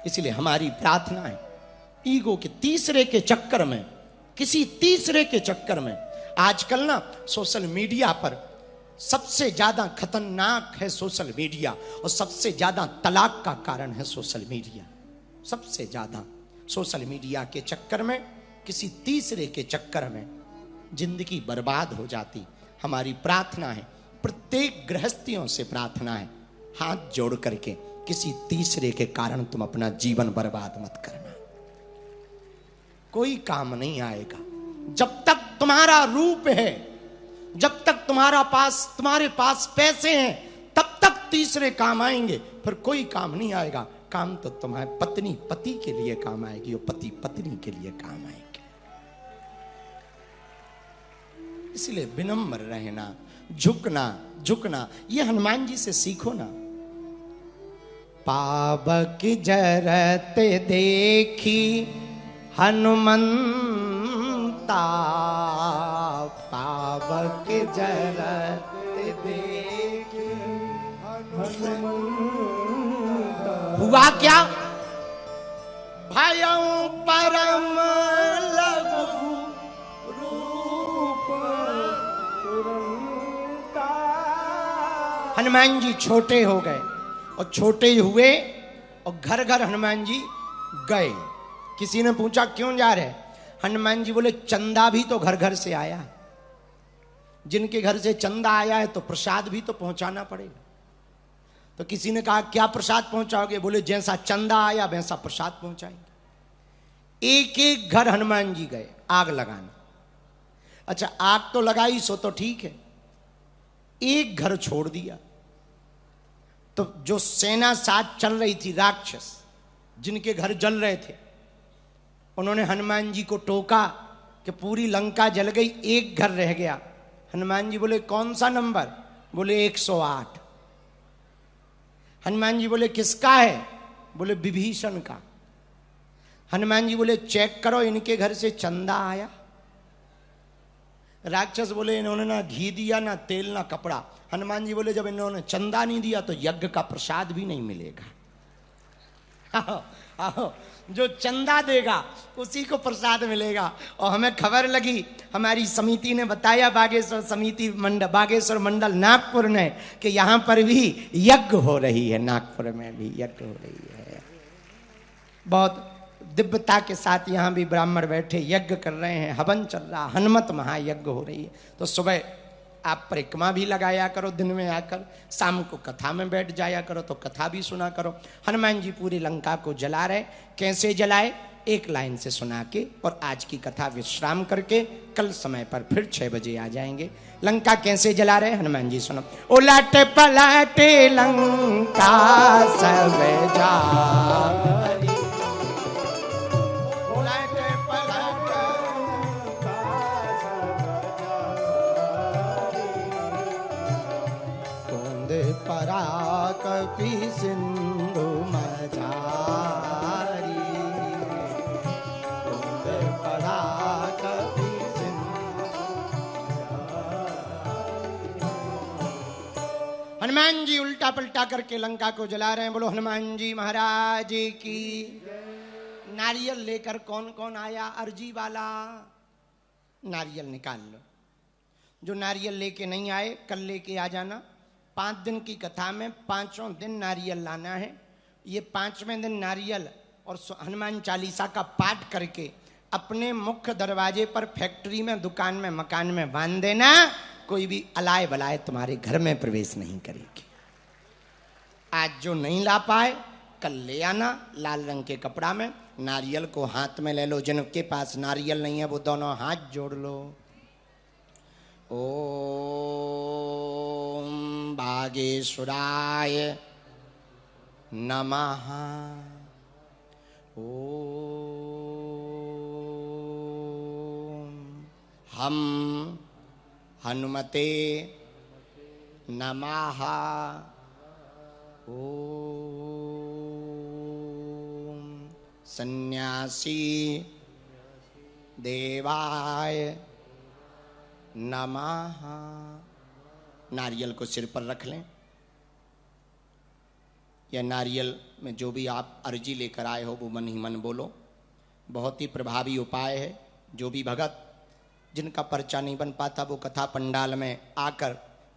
इसलिए हमारी प्रार्थना है, ईगो के तीसरे के चक्कर में, किसी तीसरे के चक्कर में, आजकल ना सोशल मीडिया पर सबसे ज्यादा खतरनाक है सोशल मीडिया, और सबसे ज्यादा तलाक का कारण है सोशल मीडिया। सबसे ज्यादा सोशल मीडिया के चक्कर में, किसी तीसरे के चक्कर में जिंदगी बर्बाद हो जाती। हमारी प्रार्थना है, प्रत्येक गृहस्थियों से प्रार्थना है, हाथ जोड़ करके किसी तीसरे के कारण तुम अपना जीवन बर्बाद मत करना। कोई काम नहीं आएगा जब तक तुम्हारा रूप है, जब तक तुम्हारे पास पैसे हैं, तब तक तीसरे काम आएंगे, फिर कोई काम नहीं आएगा। काम तो तुम्हारे पत्नी पति के लिए काम आएगी, और पति पत्नी के लिए काम आएंगे। इसलिए विनम्र रहना, झुकना, ये हनुमान जी से सीखो ना। पावक जरत देखी हनुमंता, पावक जरत देखी हनुमंता। हुआ क्या? भयं परम लघु रूप तुरंता। हनुमान जी छोटे हो गए, और छोटे हुए और घर घर हनुमान जी गए। किसी ने पूछा क्यों जा रहे? हनुमान जी बोले चंदा भी तो घर घर से आया, जिनके घर से चंदा आया है तो प्रसाद भी तो पहुंचाना पड़ेगा। तो किसी ने कहा क्या प्रसाद पहुंचाओगे? बोले जैसा चंदा आया वैसा प्रसाद पहुंचाएंगे। एक एक घर हनुमान जी गए आग लगाने। अच्छा, आग तो लगाई सो तो ठीक है, एक घर छोड़ दिया। तो जो सेना साथ चल रही थी, राक्षस जिनके घर जल रहे थे, उन्होंने हनुमान जी को टोका कि पूरी लंका जल गई, एक घर रह गया। हनुमान जी बोले कौन सा नंबर? बोले 108। हनुमान जी बोले किसका है? बोले विभीषण का। हनुमान जी बोले चेक करो इनके घर से चंदा आया। राक्षस बोले इन्होंने ना घी दिया, ना तेल, ना कपड़ा। हनुमान जी बोले जब इन्होंने चंदा नहीं दिया तो यज्ञ का प्रसाद भी नहीं मिलेगा। आओ, आओ, जो चंदा देगा उसी को प्रसाद मिलेगा। और हमें खबर लगी, हमारी समिति ने बताया, बागेश्वर मंडल नागपुर ने, कि यहाँ पर भी यज्ञ हो रही है। नागपुर में भी यज्ञ हो रही है। बहुत दिव्यता के साथ यहाँ भी ब्राह्मण बैठे यज्ञ कर रहे हैं, हवन चल रहा, हनुमत महायज्ञ हो रही है। तो सुबह आप परिक्रमा भी लगाया करो, दिन में आकर शाम को कथा में बैठ जाया करो, तो कथा भी सुना करो। हनुमान जी पूरी लंका को जला रहे। कैसे जलाए? एक लाइन से सुना के, और आज की कथा विश्राम करके कल समय पर फिर 6 बजे आ जाएंगे। लंका कैसे जला रहे हनुमान जी सुनो। उलट पलट लंका सब जा, परा कपि सिंधु मझारी, परा कपि सिंधु। हनुमान जी उल्टा पलटा करके लंका को जला रहे हैं। बोलो हनुमान जी महाराज की। नारियल लेकर कौन कौन आया? अर्जी वाला। नारियल निकाल लो। जो नारियल लेके नहीं आए कल लेके आ जाना। 5 दिन की कथा में 5 दिन नारियल लाना है। ये 5वें दिन नारियल और हनुमान चालीसा का पाठ करके अपने मुख्य दरवाजे पर, फैक्ट्री में, दुकान में, मकान में बांध देना। कोई भी अलाय बलाय तुम्हारे घर में प्रवेश नहीं करेगी। आज जो नहीं ला पाए कल ले आना, लाल रंग के कपड़ा में। नारियल को हाथ में ले लो। जिनके पास नारियल नहीं है वो दोनों हाथ जोड़ लो। ओम बागेश्वराय नमः। ओम हम हनुमते नमः। ओम सन्यासी देवाय नमः। नारियल को सिर पर रख लें। यह नारियल में जो भी आप अर्जी लेकर आए हो वो मन ही मन बोलो। बहुत ही प्रभावी उपाय है। जो भी भगत जिनका पर्चा नहीं बन पाता वो कथा पंडाल में आकर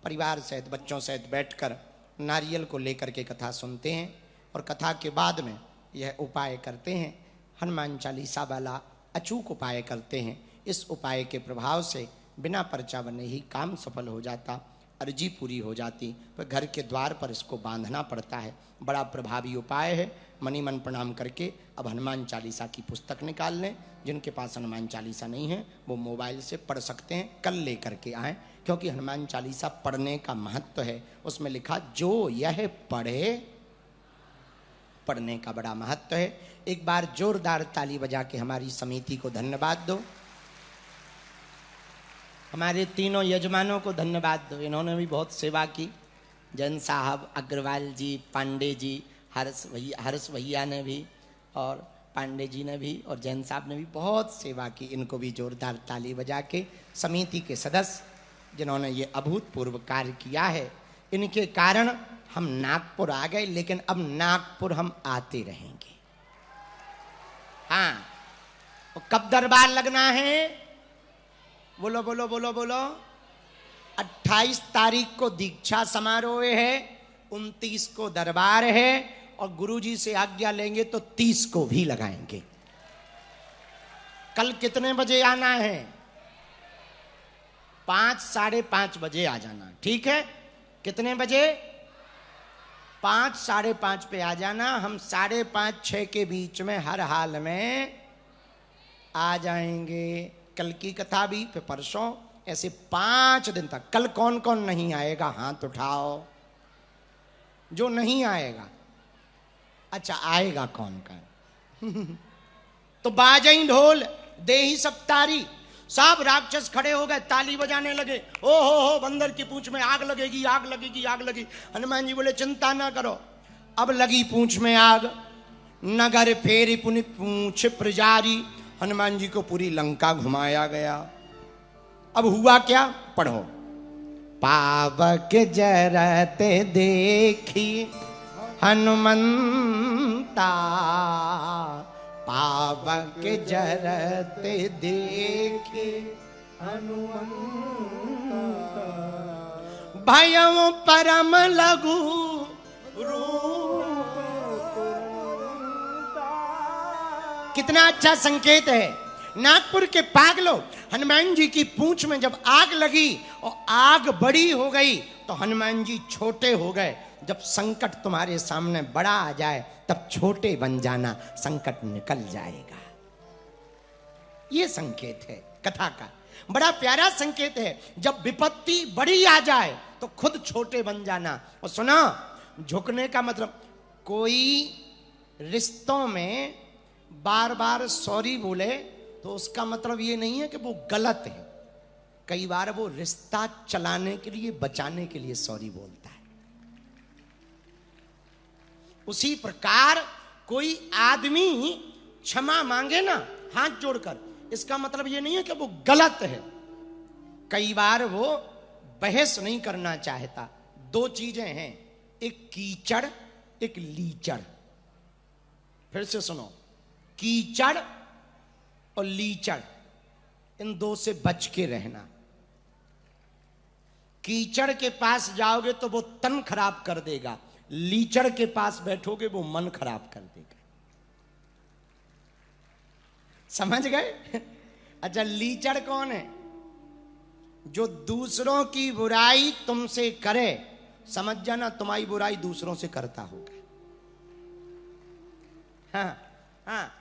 परिवार सहित बच्चों सहित बैठकर नारियल को लेकर के कथा सुनते हैं और कथा के बाद में यह उपाय करते हैं। हनुमान चालीसा वाला अचूक उपाय करते हैं। इस उपाय के प्रभाव से बिना पर्चा बने ही काम सफल हो जाता, अर्जी पूरी हो जाती। पर घर के द्वार पर इसको बांधना पड़ता है। बड़ा प्रभावी उपाय है। मनी मन प्रणाम करके अब हनुमान चालीसा की पुस्तक निकाल लें। जिनके पास हनुमान चालीसा नहीं है वो मोबाइल से पढ़ सकते हैं। कल लेकर के आएँ, क्योंकि हनुमान चालीसा पढ़ने का महत्व है। उसमें लिखा जो यह पढ़े, पढ़ने का बड़ा महत्व है। एक बार जोरदार ताली बजा के हमारी समिति को धन्यवाद दो। हमारे तीनों यजमानों को धन्यवाद दो, इन्होंने भी बहुत सेवा की। जैन साहब, अग्रवाल जी, पांडे जी, हर्ष भैया ने भी और पांडे जी ने भी और जैन साहब ने भी बहुत सेवा की। इनको भी जोरदार ताली बजा के समिति के सदस्य जिन्होंने ये अभूतपूर्व कार्य किया है, इनके कारण हम नागपुर आ गए। लेकिन अब नागपुर हम आते रहेंगे। हाँ, कब दरबार लगना है? बोलो बोलो बोलो बोलो। 28 तारीख को दीक्षा समारोह है, 29 को दरबार है और गुरुजी से आज्ञा लेंगे तो 30 को भी लगाएंगे। कल कितने बजे आना है? 5, 5:30 बजे आ जाना, ठीक है? कितने बजे? 5, 5:30 पे आ जाना। हम 5:30, 6 के बीच में हर हाल में आ जाएंगे। कल की कथा भी, फिर परसों, ऐसे 5 दिन तक। कल कौन कौन नहीं आएगा हाथ उठाओ। जो नहीं आएगा, अच्छा आएगा कौन कौन? तो बाजई ढोल देही सप्तारी, सब राक्षस खड़े हो गए, ताली बजाने लगे। ओ हो, बंदर की पूंछ में आग लगेगी, आग लगेगी, आग लगेगी। हनुमान जी बोले चिंता ना करो। अब लगी पूंछ में आग, नगर फेरी पुनि पूंछ प्रजारी। हनुमान जी को पूरी लंका घुमाया गया। अब हुआ क्या? पढ़ो। पावक जरते देखी हनुमंता, पावक जरते देखी हनुमंता, भयं परम लघु रूप। कितना अच्छा संकेत है। नागपुर के पागलों, हनुमान जी की पूंछ में जब आग लगी और आग बड़ी हो गई तो हनुमान जी छोटे हो गए। जब संकट तुम्हारे सामने बड़ा आ जाए तब छोटे बन जाना, संकट निकल जाएगा। ये संकेत है कथा का, बड़ा प्यारा संकेत है। जब विपत्ति बड़ी आ जाए तो खुद छोटे बन जाना। और सुना, झुकने का मतलब, कोई रिश्तों में बार बार सॉरी बोले तो उसका मतलब ये नहीं है कि वो गलत है। कई बार वो रिश्ता चलाने के लिए, बचाने के लिए सॉरी बोलता है। उसी प्रकार कोई आदमी क्षमा मांगे ना हाथ जोड़कर, इसका मतलब ये नहीं है कि वो गलत है। कई बार वो बहस नहीं करना चाहता। 2 चीजें हैं, एक कीचड़, एक लीचड़। फिर से सुनो, कीचड़ और लीचड़, इन 2 से बच के रहना। कीचड़ के पास जाओगे तो वो तन खराब कर देगा, लीचड़ के पास बैठोगे वो मन खराब कर देगा। समझ गए? अच्छा, लीचड़ कौन है? जो दूसरों की बुराई तुमसे करे, समझ जाना तुम्हारी बुराई दूसरों से करता होगा। हाँ हाँ,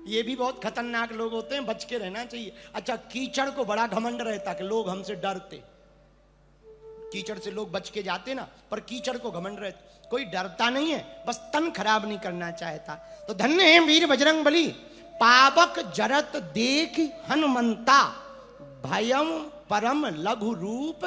ये भी बहुत खतरनाक लोग होते हैं, बच के रहना चाहिए। अच्छा, कीचड़ को बड़ा घमंड रहता कि लोग हमसे डरते। कीचड़ से लोग बच के जाते ना, पर कीचड़ को घमंड रहता। कोई डरता नहीं है, बस तन खराब नहीं करना चाहता। तो धन्य है वीर बजरंग बली, पावक जरत देख हनुमंता, भयं परम लघु रूप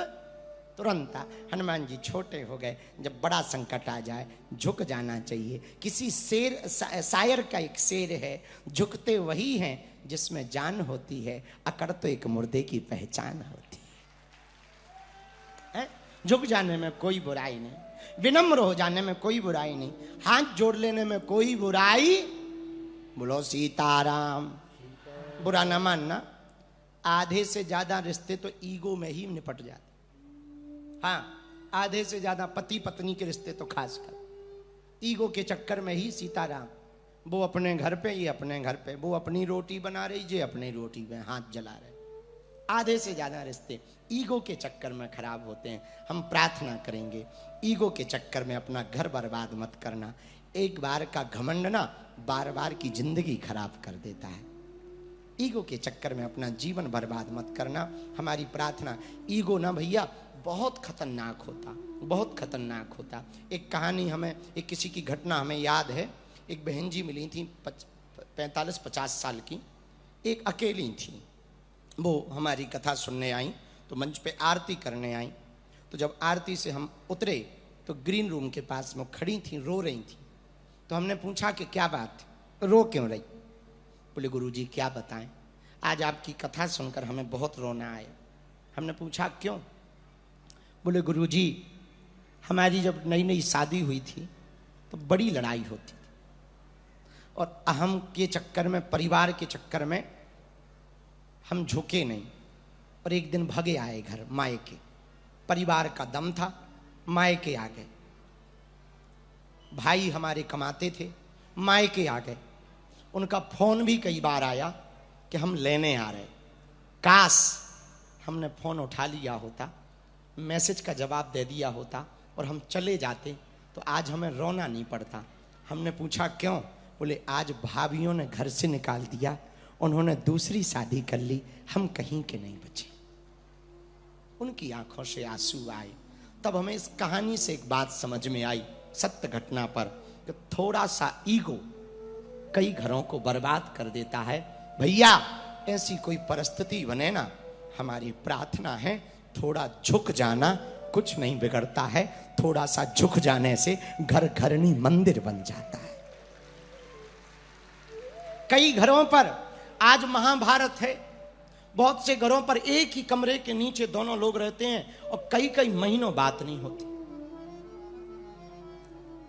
तुरंता। हनुमान जी छोटे हो गए। जब बड़ा संकट आ जाए झुक जाना चाहिए। किसी शेर, शायर का एक शेर है, झुकते वही हैं जिसमें जान होती है, अकड़ तो एक मुर्दे की पहचान होती है। झुक जाने में कोई बुराई नहीं। विनम्र हो जाने में कोई बुराई नहीं, हाथ जोड़ लेने में कोई बुराई। बोलो सीताराम। बुरा न मानना, आधे से ज्यादा रिश्ते तो ईगो में ही निपट जाते। हाँ, आधे से ज्यादा पति पत्नी के रिश्ते तो खासकर ईगो के चक्कर में ही। सीताराम, वो अपने घर पे, ये अपने घर पे, वो अपनी रोटी बना रही, ये अपनी रोटी में हाथ जला रहे। आधे से ज्यादा रिश्ते ईगो के चक्कर में खराब होते हैं। हम प्रार्थना करेंगे, ईगो के चक्कर में अपना घर बर्बाद मत करना। एक बार का घमंड ना बार बार की जिंदगी खराब कर देता है। ईगो के चक्कर में अपना जीवन बर्बाद मत करना, हमारी प्रार्थना। ईगो ना भैया बहुत खतरनाक होता, बहुत खतरनाक होता। एक कहानी हमें, एक किसी की घटना हमें याद है। एक बहन जी मिली थी 45-50 साल की, एक अकेली थी। वो हमारी कथा सुनने आई तो मंच पे आरती करने आई। तो जब आरती से हम उतरे तो ग्रीन रूम के पास में खड़ी थी, रो रही थी। तो हमने पूछा कि क्या बात, रो क्यों रही? बोले गुरुजी क्या बताएं, आज आपकी कथा सुनकर हमें बहुत रोना आया। हमने पूछा क्यों? बोले गुरुजी, हमारी जब नई नई शादी हुई थी तो बड़ी लड़ाई होती थी, और अहम के चक्कर में, परिवार के चक्कर में हम झुके नहीं, और एक दिन भगे आए घर मायके। परिवार का दम था, मायके आ गए। भाई हमारे कमाते थे, मायके आ गए। उनका फोन भी कई बार आया कि हम लेने आ रहे। काश हमने फोन उठा लिया होता, मैसेज का जवाब दे दिया होता और हम चले जाते तो आज हमें रोना नहीं पड़ता। हमने पूछा क्यों? बोले आज भाभियों ने घर से निकाल दिया, उन्होंने दूसरी शादी कर ली, हम कहीं के नहीं बचे। उनकी आंखों से आंसू आए। तब हमें इस कहानी से एक बात समझ में आई, सत्य घटना पर, कि थोड़ा सा ईगो कई घरों को बर्बाद कर देता है। भैया ऐसी कोई परिस्थिति बने ना, हमारी प्रार्थना है थोड़ा झुक जाना, कुछ नहीं बिगड़ता है। थोड़ा सा झुक जाने से घर घरनी मंदिर बन जाता है। कई घरों पर आज महाभारत है, बहुत से घरों पर एक ही कमरे के नीचे दोनों लोग रहते हैं और कई कई महीनों बात नहीं होती,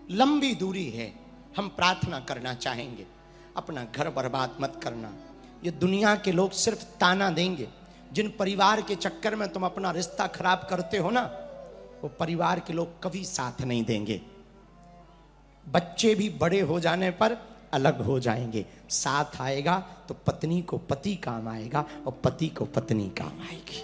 लंबी दूरी है। हम प्रार्थना करना चाहेंगे, अपना घर बर्बाद मत करना। ये दुनिया के लोग सिर्फ ताना देंगे। जिन परिवार के चक्कर में तुम अपना रिश्ता खराब करते हो ना, वो परिवार के लोग कभी साथ नहीं देंगे। बच्चे भी बड़े हो जाने पर अलग हो जाएंगे। साथ आएगा तो पत्नी को पति काम आएगा और पति को पत्नी काम आएगी।